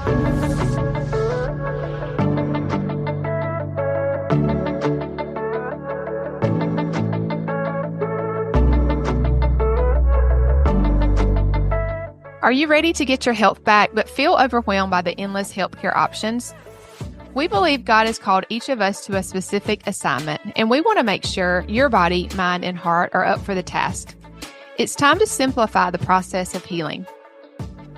Are you ready to get your health back but feel overwhelmed by the endless healthcare options? We believe God has called each of us to a specific assignment, and we want to make sure your body, mind, and heart are up for the task. It's time to simplify the process of healing.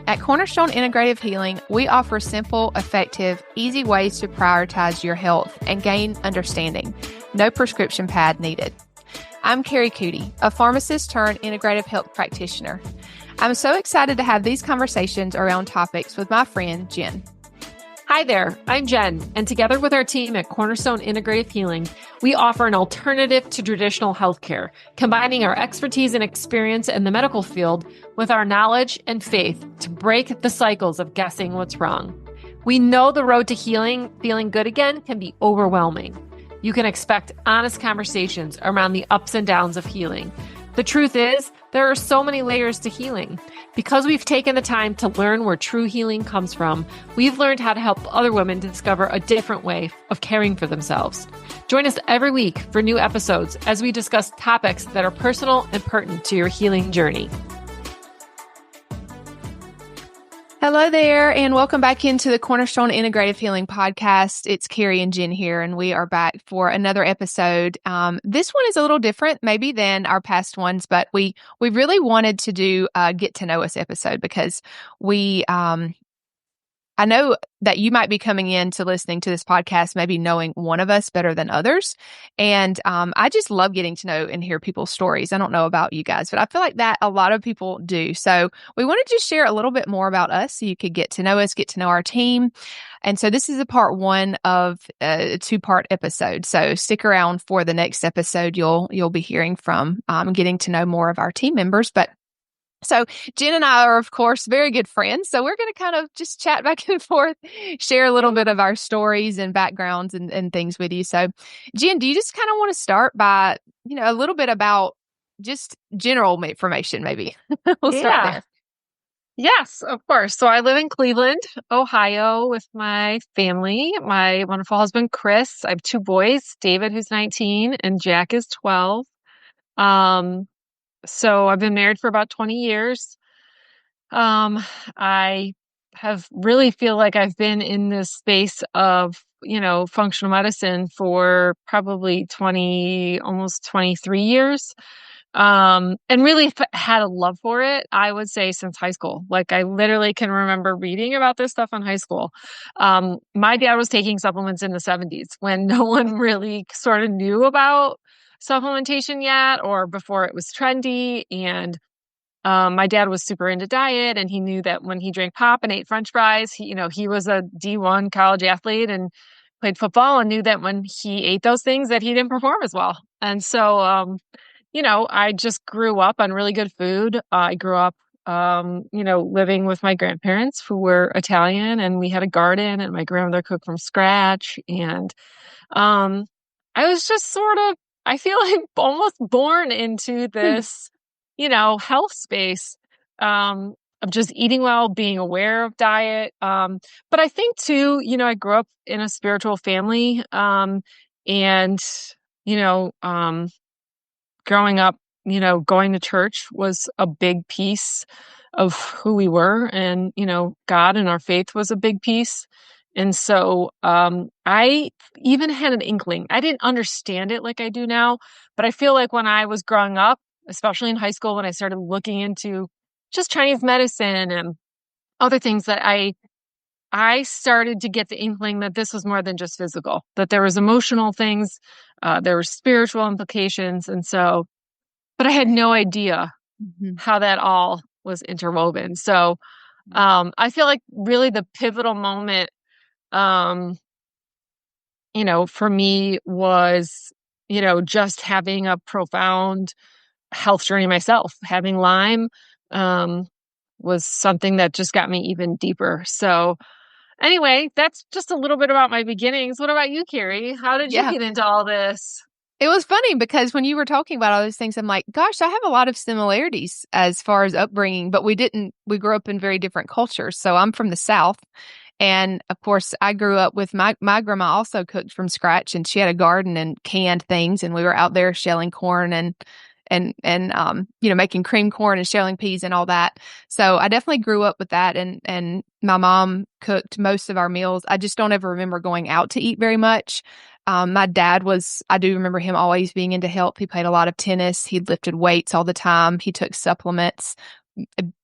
At Cornerstone Integrative Healing, we offer simple, effective, easy ways to prioritize your health and gain understanding. No prescription pad needed. I'm Kari, Coody, a pharmacist turned integrative health practitioner. I'm so excited to have these conversations around topics with my friend, Jenn. Hi there, I'm Jenn, and together with our team at Cornerstone Integrative Healing, we offer an alternative to traditional healthcare, combining our expertise and experience in the medical field with our knowledge and faith to break the cycles of guessing what's wrong. We know the road to healing, feeling good again, can be overwhelming. You can expect honest conversations around the ups and downs of healing. The truth is, there are so many layers to healing. Because we've taken the time to learn where true healing comes from, we've learned how to help other women discover a different way of caring for themselves. Join us every week for new episodes as we discuss topics that are personal and pertinent to your healing journey. Hello there, and welcome back into the Cornerstone Integrative Healing Podcast. It's Kari and Jenn here, and we are back for another episode. This one is a little different maybe than our past ones, but we really wanted to do a get to know us episode because I know that you might be coming in to listening to this podcast, maybe knowing one of us better than others. And I just love getting to know and hear people's stories. I don't know about you guys, but I feel like that a lot of people do. So we wanted to share a little bit more about us so you could get to know us, get to know our team. And so this is a part one of a two-part episode. So stick around for the next episode. You'll be hearing from getting to know more of our team members. But so Jenn and I are, of course, very good friends. So we're going to kind of just chat back and forth, share a little bit of our stories and backgrounds and things with you. So Jenn, do you just kind of want to start by, a little bit about just general information, maybe? We'll start there. Yes, of course. So I live in Cleveland, Ohio with my family, my wonderful husband, Chris. I have two boys, David, who's 19, and Jack is 12. So I've been married for about 20 years. I have really feel like I've been in this space of, functional medicine for probably almost 23 years. And really had a love for it, I would say, since high school. Like I literally can remember reading about this stuff in high school. My dad was taking supplements in the 70s when no one really sort of knew about supplementation yet, or before it was trendy. And my dad was super into diet, and he knew that when he drank pop and ate French fries, he was a D1 college athlete and played football, and knew that when he ate those things that he didn't perform as well. And so, I just grew up on really good food. I grew up, living with my grandparents who were Italian, and we had a garden, and my grandmother cooked from scratch. And I was just I feel like almost born into this, health space, of just eating well, being aware of diet. But I think too, I grew up in a spiritual family, and, growing up, going to church was a big piece of who we were, and, God and our faith was a big piece. And so I even had an inkling. I didn't understand it like I do now, but I feel like when I was growing up, especially in high school, when I started looking into just Chinese medicine and other things, that I started to get the inkling that this was more than just physical, that there was emotional things, there were spiritual implications. And so, but I had no idea how that all was interwoven. So I feel like really the pivotal moment, for me was, just having a profound health journey myself. Having Lyme was something that just got me even deeper. So anyway, that's just a little bit about my beginnings. What about you, Kari? How did you get into all this? It was funny because when you were talking about all those things, I'm like, gosh, I have a lot of similarities as far as upbringing, but we grew up in very different cultures. So I'm from the South, And of course, I grew up with my grandma also cooked from scratch, and she had a garden and canned things, and we were out there shelling corn and making cream corn and shelling peas and all that. So I definitely grew up with that, and my mom cooked most of our meals. I just don't ever remember going out to eat very much. My dad I do remember him always being into health. He played a lot of tennis. He lifted weights all the time. He took supplements,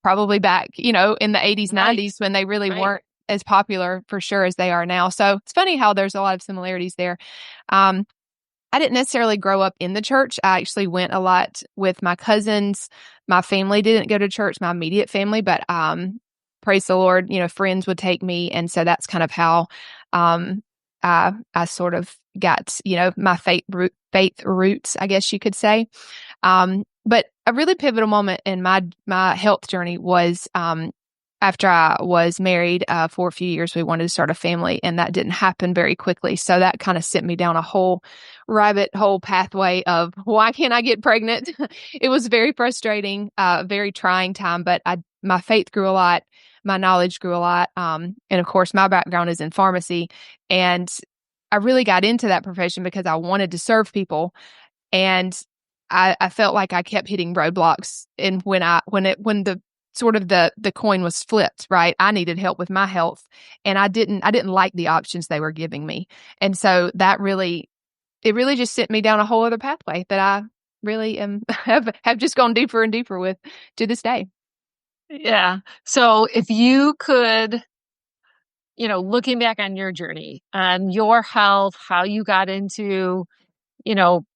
probably back, in the 80s, Right. 90s when they really weren't as popular for sure as they are now. So it's funny how there's a lot of similarities there. I didn't necessarily grow up in the church. I actually went a lot with my cousins. My family didn't go to church, my immediate family, but praise the Lord, friends would take me. And so that's kind of how I sort of got, my faith roots, I guess you could say. But a really pivotal moment in my health journey was after I was married for a few years. We wanted to start a family, and that didn't happen very quickly. So that kind of sent me down a whole rabbit hole pathway of why can't I get pregnant? It was very frustrating, very trying time, but my faith grew a lot. My knowledge grew a lot. And of course, my background is in pharmacy, and I really got into that profession because I wanted to serve people. And I felt like I kept hitting roadblocks. And when the sort of the coin was flipped, right? I needed help with my health, and I didn't like the options they were giving me. And so it really just sent me down a whole other pathway that I really have just gone deeper and deeper with to this day. Yeah. So if you could, looking back on your journey and your health, how you got into,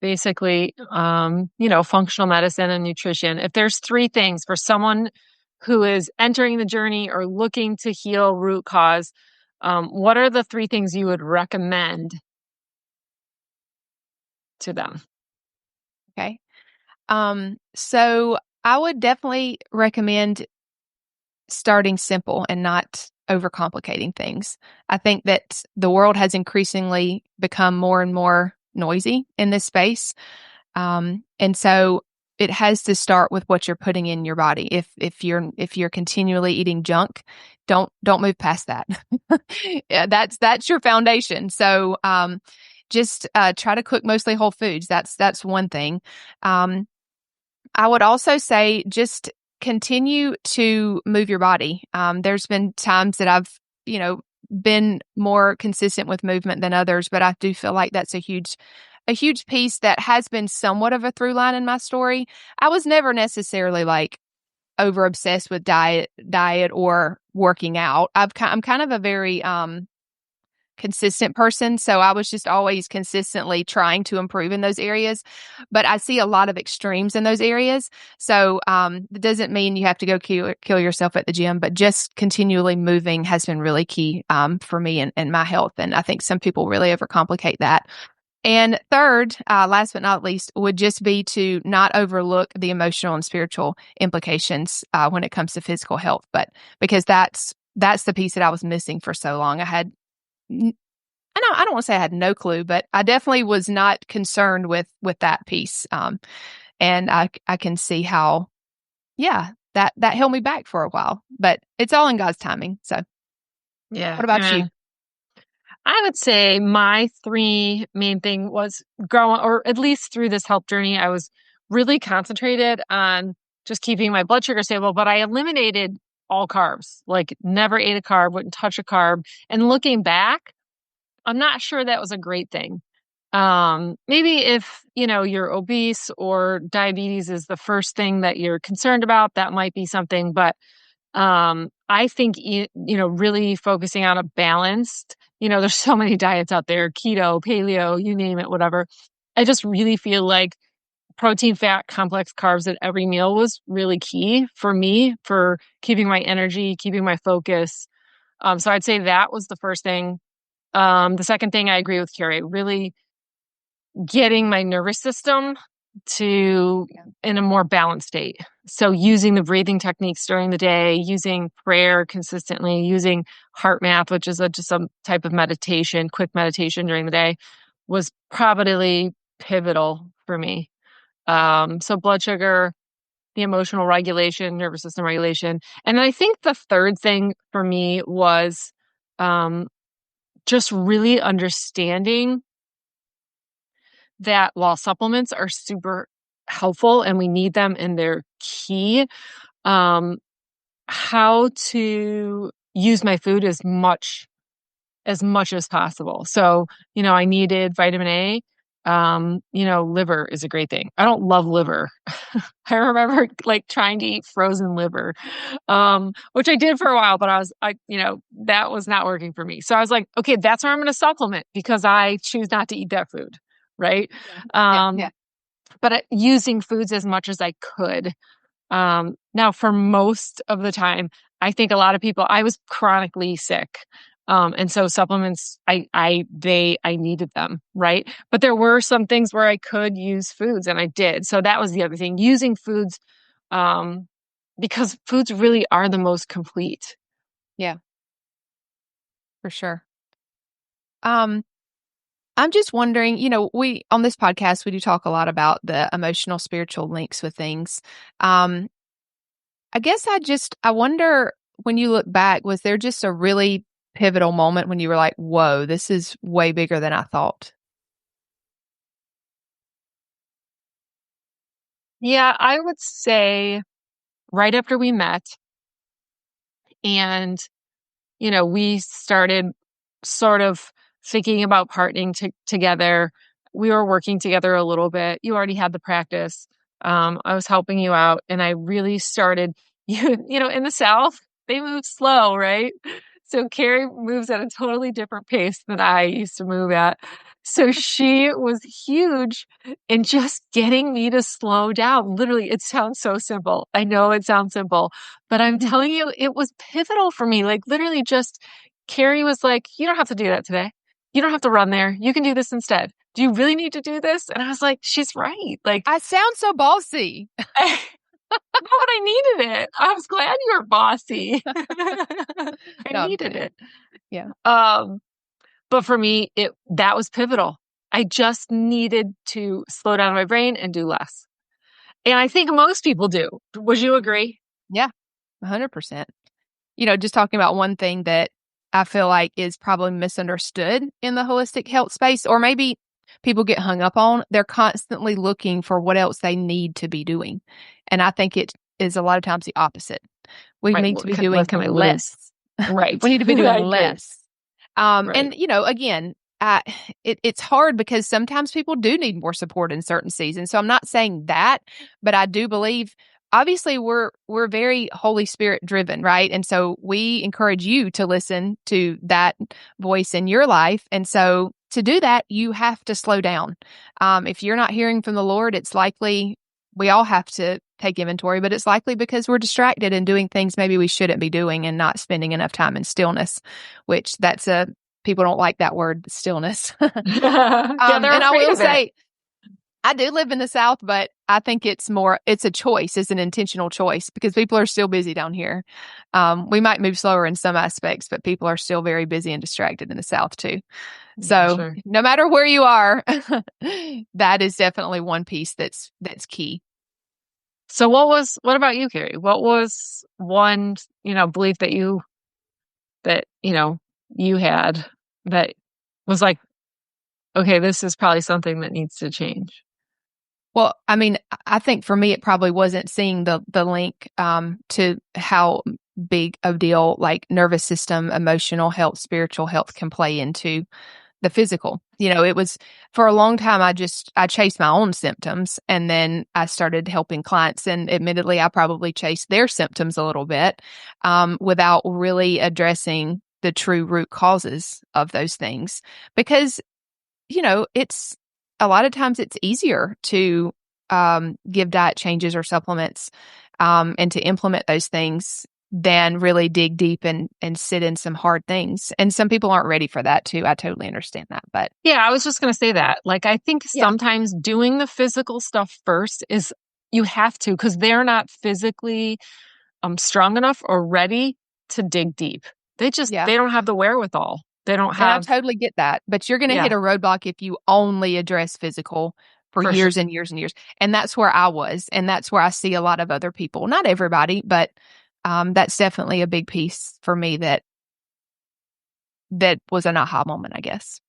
basically, functional medicine and nutrition, if there's three things for someone who is entering the journey or looking to heal root cause, what are the three things you would recommend to them? Okay. So I would definitely recommend starting simple and not overcomplicating things. I think that the world has increasingly become more and more noisy in this space. And so it has to start with what you're putting in your body. If you're continually eating junk, don't move past that. Yeah, that's your foundation. So just try to cook mostly whole foods. That's one thing. I would also say just continue to move your body. There's been times that I've, been more consistent with movement than others, but I do feel like that's a huge piece that has been somewhat of a through line in my story. I was never necessarily like over obsessed with diet or working out. I'm kind of a very consistent person. So I was just always consistently trying to improve in those areas. But I see a lot of extremes in those areas. So it doesn't mean you have to go kill yourself at the gym, but just continually moving has been really key for me and my health. And I think some people really overcomplicate that. And third, last but not least, would just be to not overlook the emotional and spiritual implications when it comes to physical health. But because that's the piece that I was missing for so long. I don't want to say I had no clue, but I definitely was not concerned with that piece. And I can see how, yeah, that held me back for a while, but it's all in God's timing. So Yeah. what about you? I would say my three main thing was growing, or at least through this health journey, I was really concentrated on just keeping my blood sugar stable, but I eliminated all carbs, like never ate a carb, wouldn't touch a carb. And looking back, I'm not sure that was a great thing. Maybe if, you're obese or diabetes is the first thing that you're concerned about, that might be something. But I think, really focusing on a balanced, there's so many diets out there, keto, paleo, you name it, whatever. I just really feel like protein, fat, complex carbs at every meal was really key for me for keeping my energy, keeping my focus. So I'd say that was the first thing. The second thing, I agree with Kari, really getting my nervous system to in a more balanced state. So using the breathing techniques during the day, using prayer consistently, using heart math, which is just some type of meditation, quick meditation during the day, was probably pivotal for me. So blood sugar, the emotional regulation, nervous system regulation. And I think the third thing for me was just really understanding that while supplements are super helpful and we need them and they're key, how to use my food as much as possible. So, I needed vitamin A. Liver is a great thing. I don't love liver. I remember like trying to eat frozen liver, which I did for a while, but that was not working for me. So I was like, okay, that's where I'm going to supplement because I choose not to eat that food. Right. Yeah. Um, but using foods as much as I could. Now for most of the time, I think a lot of people, I was chronically sick. And so supplements, I needed them, right? But there were some things where I could use foods and I did. So that was the other thing, using foods, because foods really are the most complete. Yeah, for sure. I'm just wondering, we on this podcast, we do talk a lot about the emotional, spiritual links with things. I guess I wonder when you look back, was there just a really pivotal moment when you were like, whoa, this is way bigger than I thought? Yeah, I would say right after we met and, we started sort of thinking about partnering together. We were working together a little bit. You already had the practice. I was helping you out and I really started, in the South, they move slow, right? So Kari moves at a totally different pace than I used to move at. So she was huge in just getting me to slow down. Literally, it sounds so simple. I know it sounds simple, but I'm telling you, it was pivotal for me. Like literally just Kari was like, you don't have to do that today. You don't have to run there. You can do this instead. Do you really need to do this? And I was like, she's right. Like, I sound so bossy. but I needed it. I was glad you were bossy. I No, needed it. yeah. But for me, that was pivotal. I just needed to slow down my brain and do less. And I think most people do. Would you agree? Yeah, 100%. Just talking about one thing that I feel like is probably misunderstood in the holistic health space, or maybe people get hung up on, they're constantly looking for what else they need to be doing. And I think it is a lot of times the opposite. We Right. need to be doing What can I lose? less. Right. We need to be doing I agree. less. Right. And, again, it's hard because sometimes people do need more support in certain seasons. So I'm not saying that, but I do believe obviously we're very Holy Spirit driven, right? And so we encourage you to listen to that voice in your life. And so to do that, you have to slow down. If you're not hearing from the Lord, it's likely we all have to take inventory, but it's likely because we're distracted and doing things maybe we shouldn't be doing and not spending enough time in stillness, which people don't like that word, stillness. Yeah, they're And I afraid will of it. say, I do live in the South, but I think it's a choice. It's an intentional choice because people are still busy down here. We might move slower in some aspects, but people are still very busy and distracted in the South too. Yeah, So sure. no matter where you are, that is definitely one piece that's key. So what about you, Kari? What was one, belief that you had that was like, okay, this is probably something that needs to change? Well, I mean, I think for me, it probably wasn't seeing the link to how big a deal like nervous system, emotional health, spiritual health can play into the physical. It was for a long time, I chased my own symptoms and then I started helping clients. And admittedly, I probably chased their symptoms a little bit without really addressing the true root causes of those things. Because it's a lot of times it's easier to give diet changes or supplements and to implement those things than really dig deep and sit in some hard things. And some people aren't ready for that too. I totally understand that. But Yeah, I was just going to say that. Like, I think yeah, sometimes doing the physical stuff first is you have to because they're not physically strong enough or ready to dig deep. yeah. They don't have the wherewithal. They don't And I have, totally get that. But you're going to hit yeah, a roadblock if you only address physical for for sure. years and years and years. And that's where I was. And that's where I see a lot of other people. Not everybody, but that's definitely a big piece for me that that was an aha moment, I guess.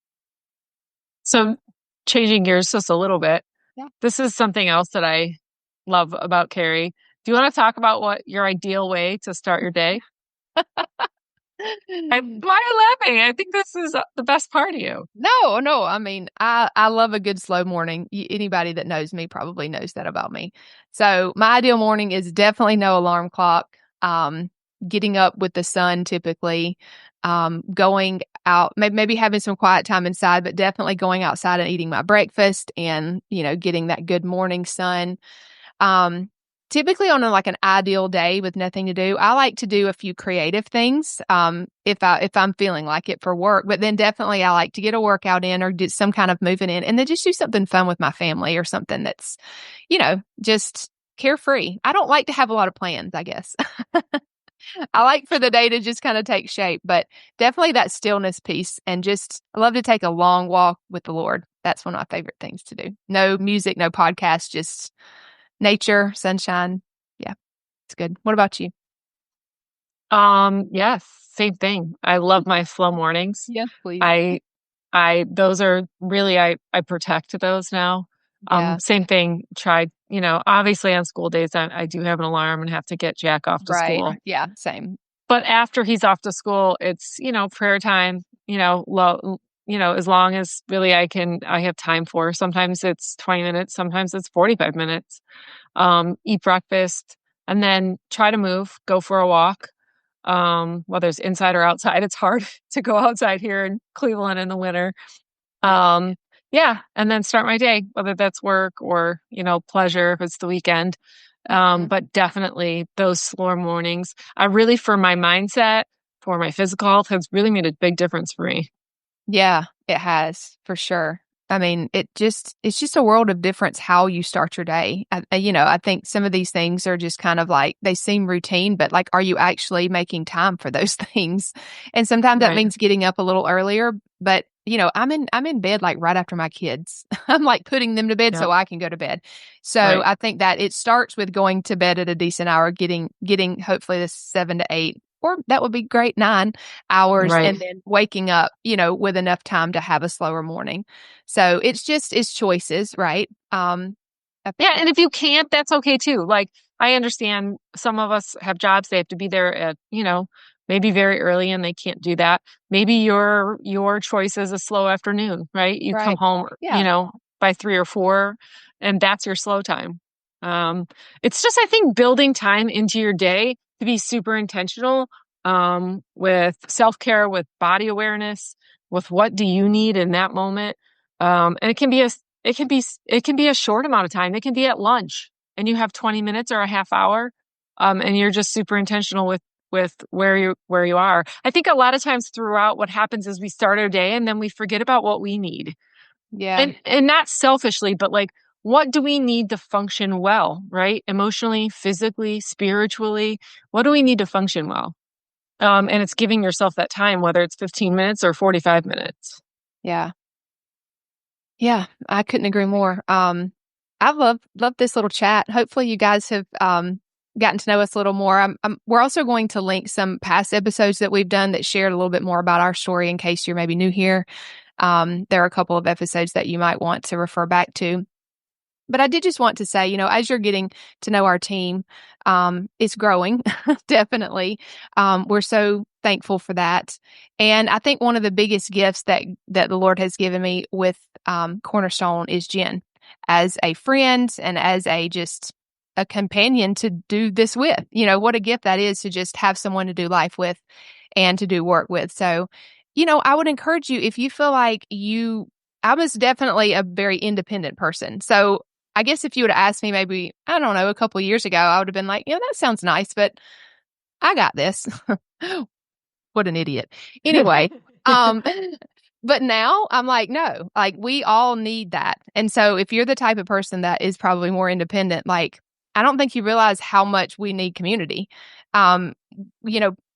So changing gears just a little bit. Yeah. This is something else that I love about Kari. Do you want to talk about what your ideal way to start your day? Why are you laughing? I think this is the best part of you. No. I mean, I love a good slow morning. Anybody that knows me probably knows that about me. So my ideal morning is definitely no alarm clock. Getting up with the sun typically, going out, maybe having some quiet time inside, but definitely going outside and eating my breakfast and, getting that good morning sun. Typically on like an ideal day with nothing to do, I like to do a few creative things. If I'm feeling like it for work, but then definitely I like to get a workout in or do some kind of moving in and then just do something fun with my family or something that's, just carefree. I don't like to have a lot of plans, I guess. I like for the day to just kind of take shape, but definitely that stillness piece and just I love to take a long walk with the Lord. That's one of my favorite things to do. No music, no podcast, just nature, sunshine. Yeah, it's good. What about you? Yes, same thing. I love my slow mornings. Yes, please. Those are really, I protect those now. Yeah. Same thing. Tried, obviously on school days, I do have an alarm and have to get Jack off to Right. school. Yeah, same. But after he's off to school, it's, prayer time, as long as really I have time for. Sometimes it's 20 minutes, sometimes it's 45 minutes. Eat breakfast and then try to move, go for a walk. Whether it's inside or outside, it's hard to go outside here in Cleveland in the winter. Yeah. And then start my day, whether that's work or, pleasure if it's the weekend. But definitely those slower mornings, for my mindset, for my physical health has really made a big difference for me. Yeah, it has for sure. I mean, it's just a world of difference how you start your day. I think some of these things are just kind of like they seem routine, but like, are you actually making time for those things? And sometimes that Right. means getting up a little earlier. But I'm in bed like right after my kids. I'm like putting them to bed Yep. so I can go to bed. So Right. I think that it starts with going to bed at a decent hour, getting hopefully this 7 to 8. Or that would be great, 9 hours, Right. and then waking up, with enough time to have a slower morning. So it's choices, right? Yeah, and if you can't, that's okay too. Like, I understand some of us have jobs, they have to be there at, maybe very early and they can't do that. Maybe your choice is a slow afternoon, right? You come Right. home, Yeah. by 3 or 4, and that's your slow time. It's just, I think, building time into your day to be super intentional, with self-care, with body awareness, with what do you need in that moment. And it can be a short amount of time. It can be at lunch and you have 20 minutes or a half hour. And you're just super intentional with where you are. I think a lot of times throughout what happens is we start our day and then we forget about what we need. Yeah. And not selfishly, but like, what do we need to function well, right? Emotionally, physically, spiritually, what do we need to function well? And it's giving yourself that time, whether it's 15 minutes or 45 minutes. Yeah. Yeah. I couldn't agree more. I love this little chat. Hopefully you guys have gotten to know us a little more. We're also going to link some past episodes that we've done that shared a little bit more about our story in case you're maybe new here. There are a couple of episodes that you might want to refer back to. But I did just want to say, as you're getting to know our team, it's growing, definitely. We're so thankful for that. And I think one of the biggest gifts that the Lord has given me with Cornerstone is Jenn as a friend and as just a companion to do this with. What a gift that is to just have someone to do life with and to do work with. So, I would encourage you if you feel like I was definitely a very independent person. So I guess if you would have asked me maybe, I don't know, a couple of years ago, I would have been like, that sounds nice, but I got this. What an idiot. Anyway, but now I'm like, no, like we all need that. And so if you're the type of person that is probably more independent, like I don't think you realize how much we need community. Um,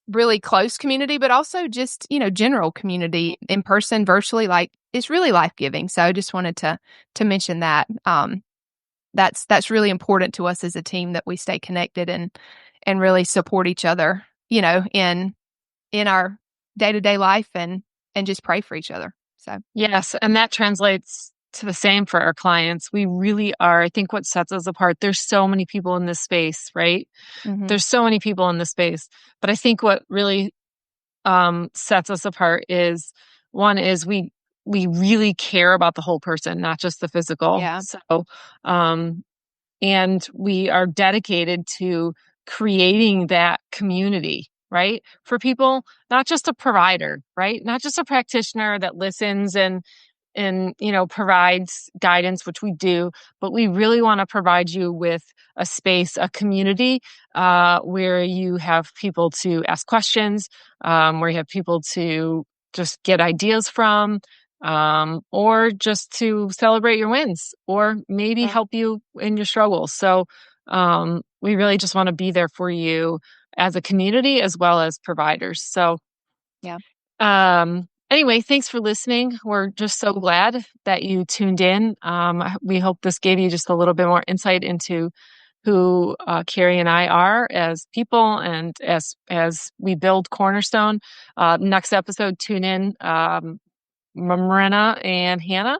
really close community, but also just, general community in person, virtually, like it's really life-giving. So I just wanted to mention that. That's really important to us as a team that we stay connected and really support each other, in our day-to-day life and and just pray for each other. So, yes. And that translates to the same for our clients. We really are. I think what sets us apart, there's so many people in this space, right? There's so many people in this space. But I think what really sets us apart is one is we really care about the whole person, not just the physical. Yeah. So, and we are dedicated to creating that community, right? For people, not just a provider, right? Not just a practitioner that listens and provides guidance, which we do, but we really want to provide you with a space, a community, where you have people to ask questions, where you have people to just get ideas from, or just to celebrate your wins, or maybe help you in your struggles. So, we really just want to be there for you as a community as well as providers. So, yeah. Anyway, thanks for listening. We're just so glad that you tuned in. We hope this gave you just a little bit more insight into who Kari and I are as people and as we build Cornerstone. Next episode, tune in Marina and Hannah,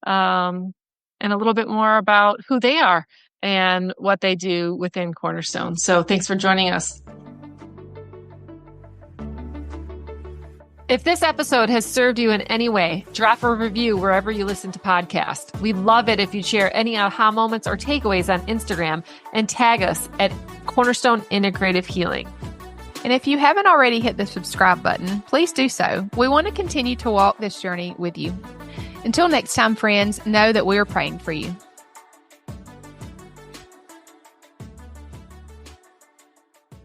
and a little bit more about who they are and what they do within Cornerstone. So thanks for joining us. If this episode has served you in any way, drop a review wherever you listen to podcasts. We'd love it if you'd share any aha moments or takeaways on Instagram and tag us at Cornerstone Integrative Healing. And if you haven't already hit the subscribe button, please do so. We want to continue to walk this journey with you. Until next time, friends, know that we are praying for you.